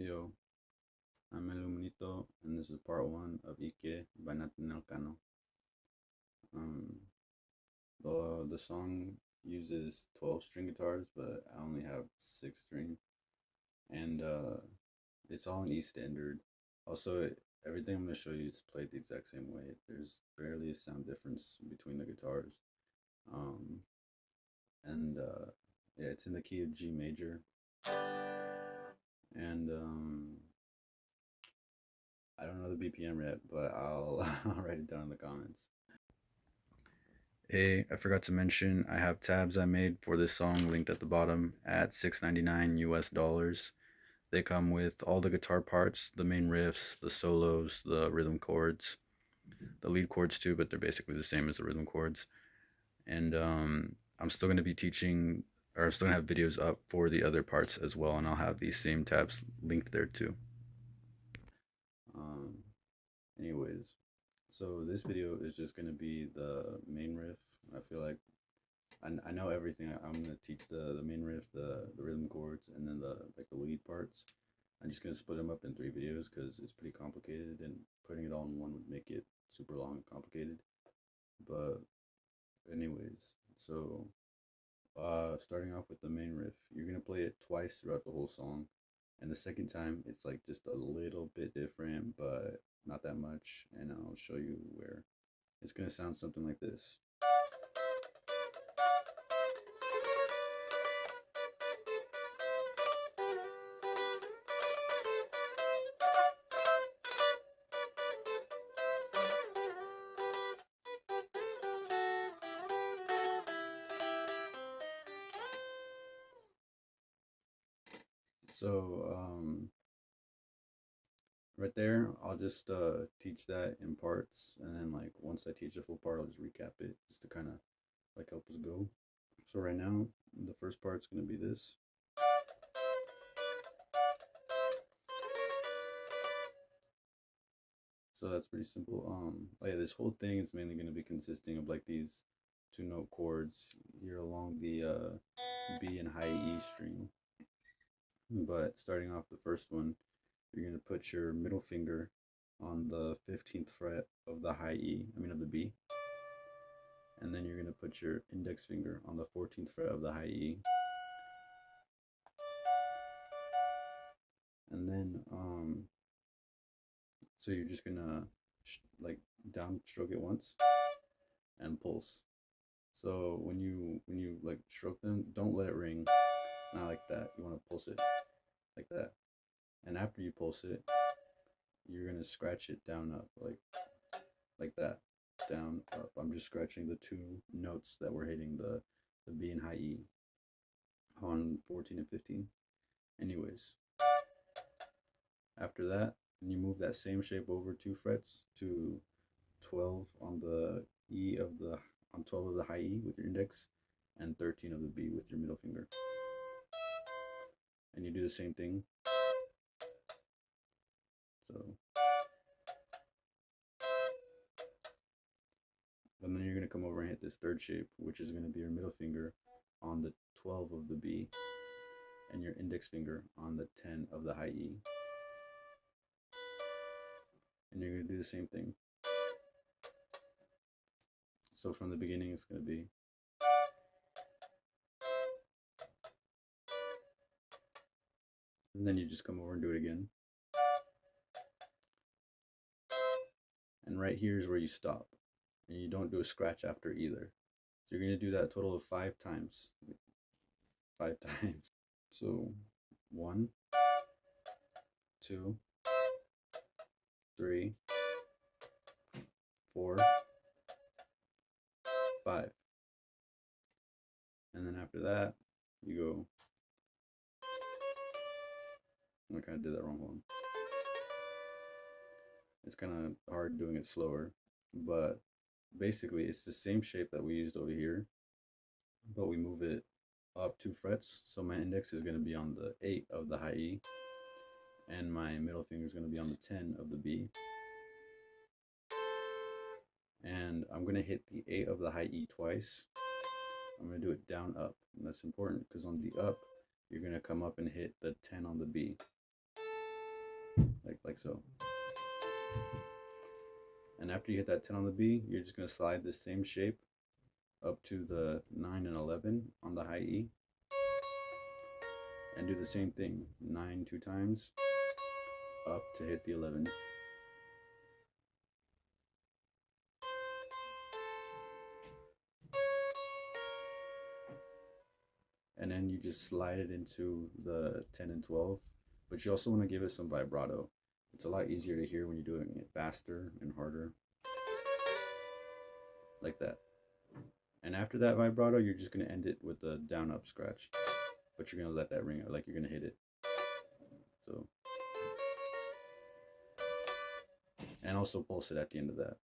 Yo, I'm El Luminito, and this is part one of Ike by Nataneal Cano. Um, the song uses 12 string guitars, but I only have 6 string, and it's all in E standard. Also, everything I'm gonna show you is played the exact same way. There's barely a sound difference between the guitars. Um, and yeah, it's in the key of G major, and I don't know the BPM yet, but I'll I'll write it down in the comments. Hey, I forgot to mention I have tabs I made for this song linked at the bottom at $6.99 US dollars. They come with all the guitar parts, the main riffs, the solos, the rhythm chords, the lead chords too, but they're basically the same as the rhythm chords. And I'm still going to be teaching, or I'm still going to have videos up for the other parts as well, and I'll have these same tabs linked there too. Um, Anyways, so this video is just going to be the main riff. I feel like I know everything. I'm gonna teach the main riff, the rhythm chords, and then the lead parts. I'm just gonna split them up in 3 videos because it's pretty complicated, and putting it all in one would make it super long and complicated. But anyways, so starting off with the main riff, you're gonna play it twice throughout the whole song, and the second time it's like just a little bit different, but not that much. And I'll show you where it's gonna sound something like this. So right there, I'll just teach that in parts, and then like once I teach the full part, I'll just recap it just to kind of like help us go. So right now, the first part's gonna be this. So that's pretty simple. Yeah, this whole thing is mainly gonna be consisting of like these 2 note chords here along the B and high E string. But starting off the first one, you're gonna put your middle finger on the 15th fret of the high E, I mean of the B, and then you're going to put your index finger on the 14th fret of the high E, and then so you're just gonna like downstroke it once and pulse. So when you like stroke them, don't let it ring, not like that. You want to pulse it like that, and after you pulse it, you're gonna scratch it down up like that, down up. I'm just scratching the 2 notes that we're hitting, the B and high E on 14 and 15. Anyways, after that, you move that same shape over 2 frets to 12 on the E of the on 12 of the high E with your index, and 13 of the B with your middle finger. And you do the same thing. So, and then you're gonna come over and hit this third shape, which is gonna be your middle finger on the 12 of the B, and your index finger on the 10 of the high E. And you're gonna do the same thing. So from the beginning, it's gonna be. And then you just come over and do it again. And right here is where you stop. And you don't do a scratch after either. So you're going to do that a total of 5 times. 5 times. So 1, 2, 3, 4, 5. And then after that, you go. I kind of did that wrong one. It's kind of hard doing it slower. But basically, it's the same shape that we used over here, but we move it up 2 frets. So my index is going to be on the 8 of the high E, and my middle finger is going to be on the 10 of the B. And I'm going to hit the 8 of the high E twice. I'm going to do it down up, and that's important because on the up, you're going to come up and hit the 10 on the B. like so. And after you hit that 10 on the B, you're just going to slide the same shape up to the 9 and 11 on the high E, and do the same thing, 9 2 times up to hit the 11. And then you just slide it into the 10 and 12, but you also want to give it some vibrato. It's a lot easier to hear when you're doing it faster and harder, like that. And after that vibrato, you're just going to end it with a down up scratch, but you're going to let that ring out, like you're going to hit it. So, and also pulse it at the end of that.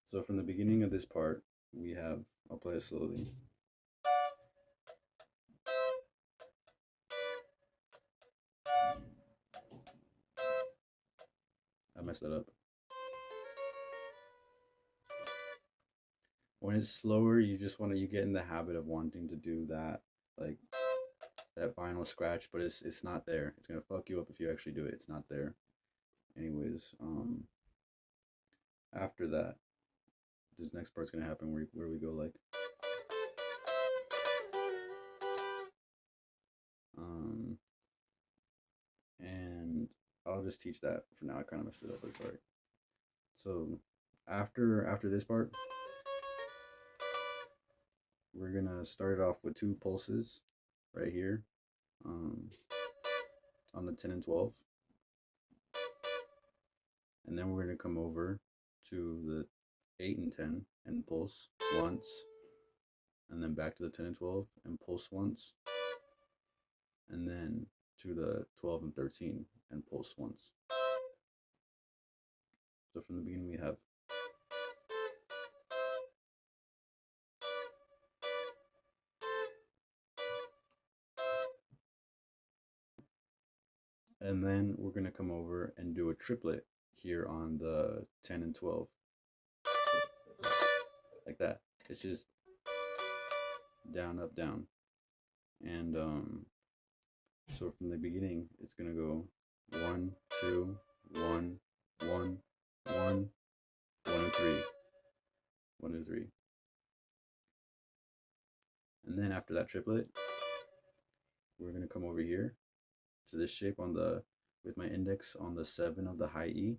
So from the beginning of this part, we have, I'll play it slowly. I messed that up. When it's slower, you just want to, you get in the habit of wanting to do that, like that final scratch, but it's not there. It's gonna fuck you up if you actually do it. It's not there. Anyways, after that, this next part's gonna happen where we go like, and I'll just teach that for now. I kind of messed it up, but sorry. So after this part, we're gonna start off with 2 pulses right here, on the 10 and 12, and then we're gonna come over to the 8 and 10 and pulse once, and then back to the 10 and 12 and pulse once, and then to the 12 and 13 and pulse once. So from the beginning we have, and then we're going to come over and do a triplet here on the 10 and 12, like that. It's just down, up, down. And so from the beginning, it's going to go 1 2 1 1 1 1 and 3 1 and 3. And then after that triplet, we're going to come over here to this shape on the, with my index on the 7 of the high E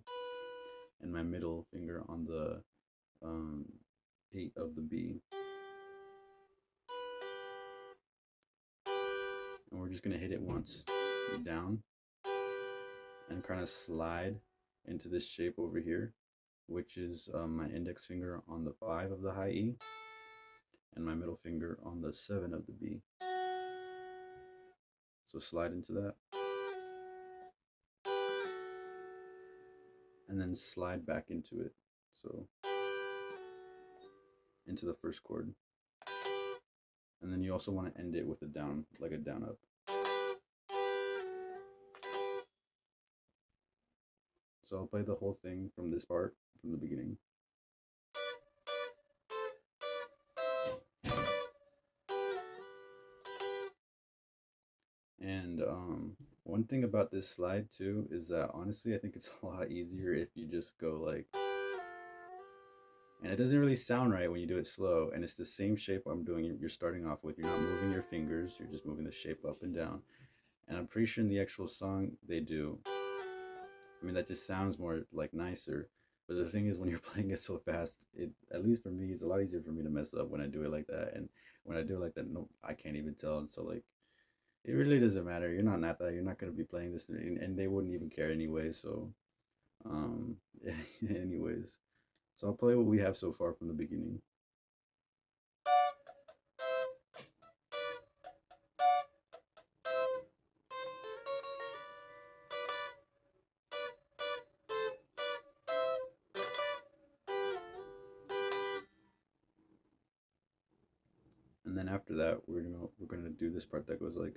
and my middle finger on the 8 of the B. And we're just going to hit it once down and kind of slide into this shape over here, which is my index finger on the 5 of the high E and my middle finger on the 7 of the B. So slide into that, and then slide back into it, so into the first chord. And then you also want to end it with a down, like a down up. So I'll play the whole thing from this part, from the beginning. And one thing about this slide too is that honestly I think it's a lot easier if you just go like, and it doesn't really sound right when you do it slow, and it's the same shape I'm doing, you're starting off with. You're not moving your fingers, you're just moving the shape up and down. And I'm pretty sure in the actual song they do. I mean, that just sounds more like nicer. But the thing is, when you're playing it so fast, it, at least for me, it's a lot easier for me to mess up when I do it like that. And when I do it like that, no, I can't even tell. And so like, it really doesn't matter. You're not Nata. You're not going to be playing this, and they wouldn't even care anyway. So, anyways, so I'll play what we have so far from the beginning. And then after that, we're gonna do this part that goes like.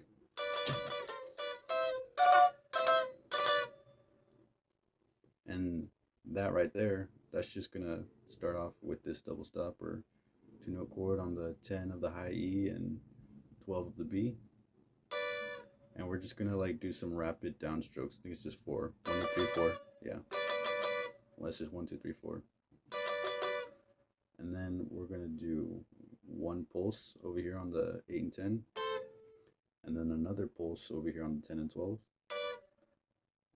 And that right there, that's just gonna start off with this double stop or 2-note chord on the 10 of the high E and 12 of the B. and we're just gonna like do some rapid downstrokes. I think it's just 4. 1, 2, 3, 4. Yeah. Well, it's just 1, 2, 3, 4. And then we're gonna do one pulse over here on the 8 and 10, and then another pulse over here on the 10 and 12,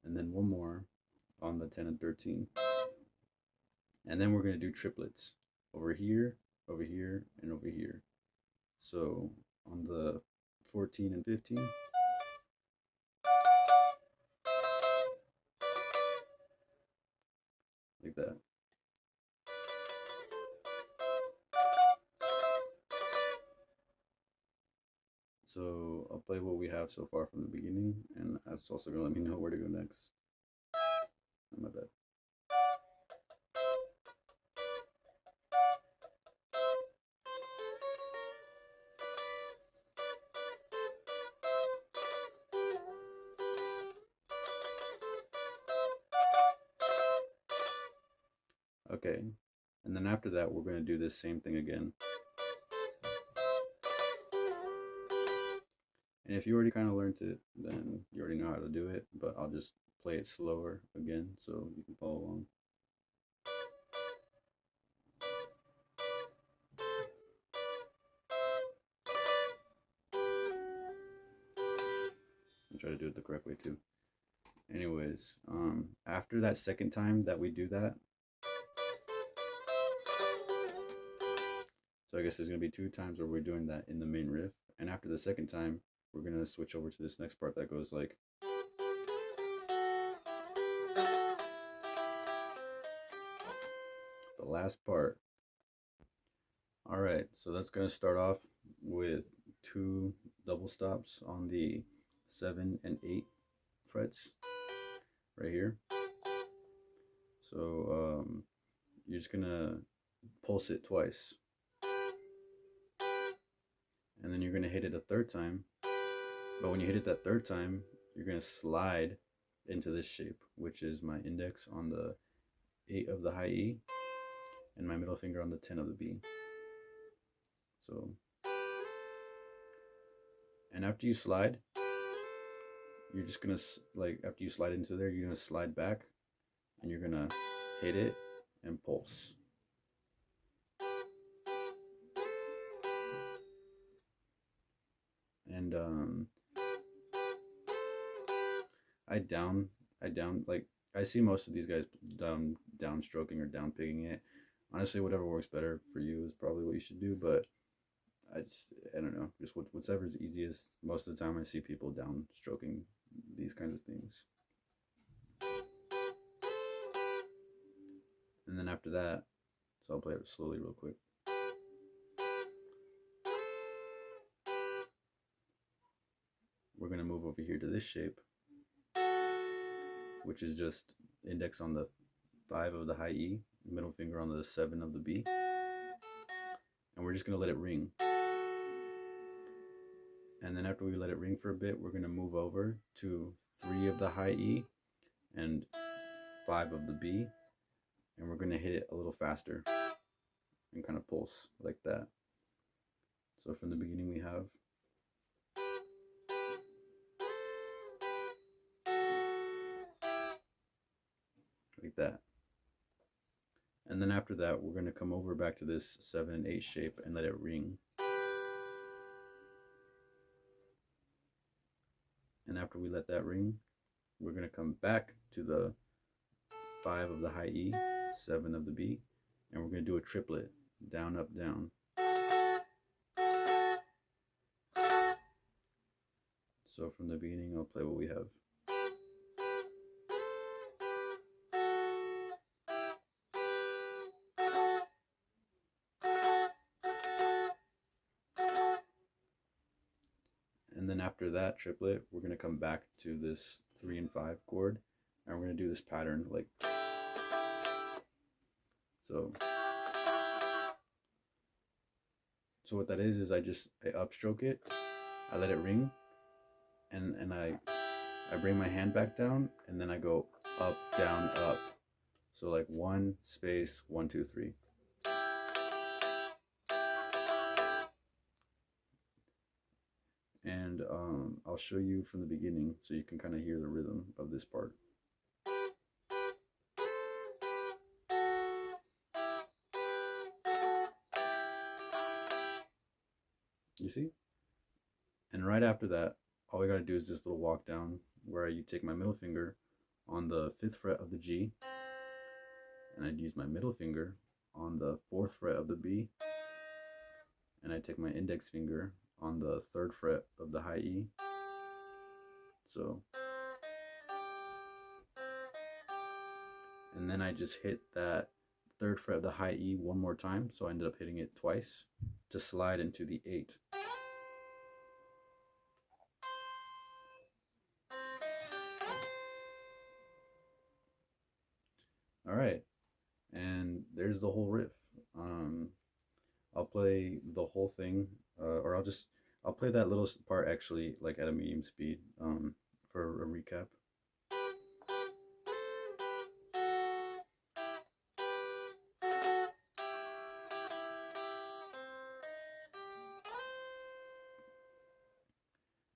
and then one more on the 10 and 13. And then we're gonna do triplets over here, and over here. So on the 14 and 15, like that. So I'll play what we have so far from the beginning, and that's also gonna let me know where to go next. Oh, my bad. Okay, and then after that, we're gonna do this same thing again. And if you already kind of learned it, then you already know how to do it, but I'll just play it slower again so you can follow along. I'll try to do it the correct way too. Anyways, after that second time that we do that, so I guess there's gonna be 2 times where we're doing that in the main riff, and after the second time, we're gonna switch over to this next part that goes like. The last part. All right, so that's gonna start off with 2 double stops on the 7 and 8 frets right here. So you're just gonna pulse it twice, and then you're gonna hit it a third time. But when you hit it that third time, you're gonna slide into this shape, which is my index on the 8 of the high E and my middle finger on the 10 of the B. So, and after you slide, you're just gonna, like, after you slide into there, you're gonna slide back and you're gonna hit it and pulse. And I down, like, I see most of these guys downstroking or down picking it. Honestly, whatever works better for you is probably what you should do, but I don't know, just whatever's easiest. Most of the time I see people downstroking these kinds of things. And then after that, so I'll play it slowly real quick. We're gonna move over here to this shape, which is just index on the 5 of the high E, middle finger on the 7 of the B, and we're just gonna let it ring. And then after we let it ring for a bit, we're gonna move over to 3 of the high E and 5 of the B, and we're gonna hit it a little faster and kind of pulse like that. So from the beginning we have like that. And then after that, we're gonna come over back to this 7 and 8 shape and let it ring. And after we let that ring, we're gonna come back to the 5 of the high E, 7 of the B, and we're gonna do a triplet, down, up, down. So from the beginning, I'll play what we have. And then after that triplet, we're gonna come back to this 3 and 5 chord, and we're gonna do this pattern like so. So what that is I upstroke it, I let it ring, and I bring my hand back down, and then I go up, down, up. So like 1 space 1 2 3. and I'll show you from the beginning so you can kind of hear the rhythm of this part. You see? And right after that, all we gotta do is this little walk down where you take my middle finger on the 5th fret of the G, and I'd use my middle finger on the 4th fret of the B, and I take my index finger on the 3rd fret of the high E. So, and then I just hit that 3rd fret of the high E one more time, so I ended up hitting it twice to slide into the 8. All right, and there's the whole riff. I'll play the whole thing, or I'll play that little part actually like at a medium speed for a recap.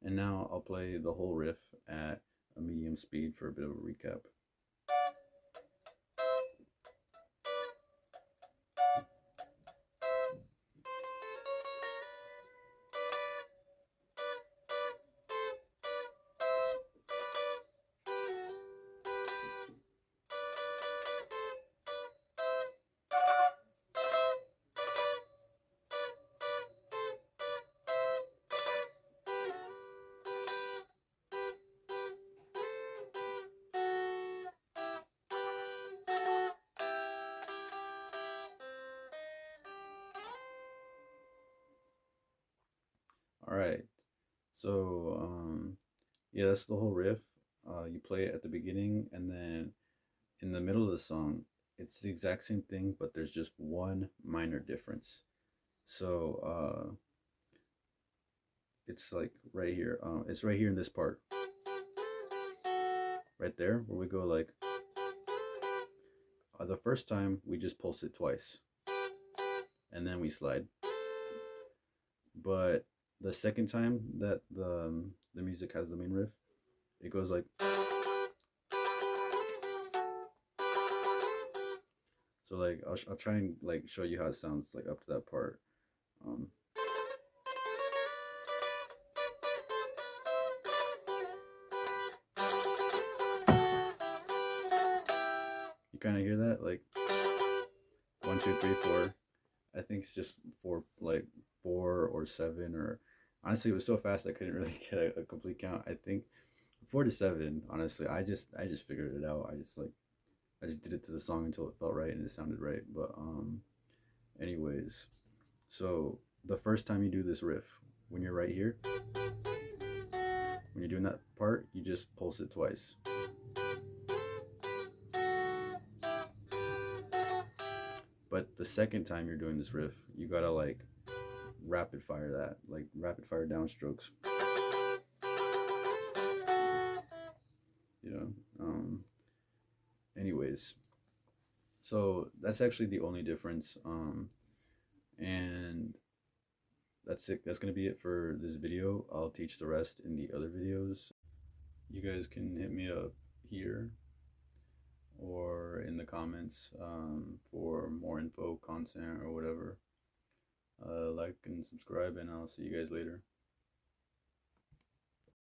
And now I'll play the whole riff at a medium speed for a bit of a recap. All right, so yeah, that's the whole riff. You play it at the beginning, and then in the middle of the song, it's the exact same thing, but there's just one minor difference. So it's like right here. It's right here in this part, right there, where we go like the first time we just pulse it twice, and then we slide. But the second time that the music has the main riff, it goes like. So like I'll try and like show you how it sounds like up to that part. You kind of hear that like 1, 2, 3, 4. I think it's just four, like 4 or 7, or honestly it was so fast I couldn't really get a complete count. I think 4 to 7. Honestly, I just figured it out. I just did it to the song until it felt right and it sounded right. But anyways, so the first time you do this riff, when you're right here, when you're doing that part, you just pulse it twice. But the second time you're doing this riff, you gotta like rapid fire that, like rapid fire downstrokes. You know. Anyways, so that's actually the only difference. And that's it. That's gonna be it for this video. I'll teach the rest in the other videos. You guys can hit me up here or in the comments for more info, content, or whatever. Like and subscribe, and I'll see you guys later.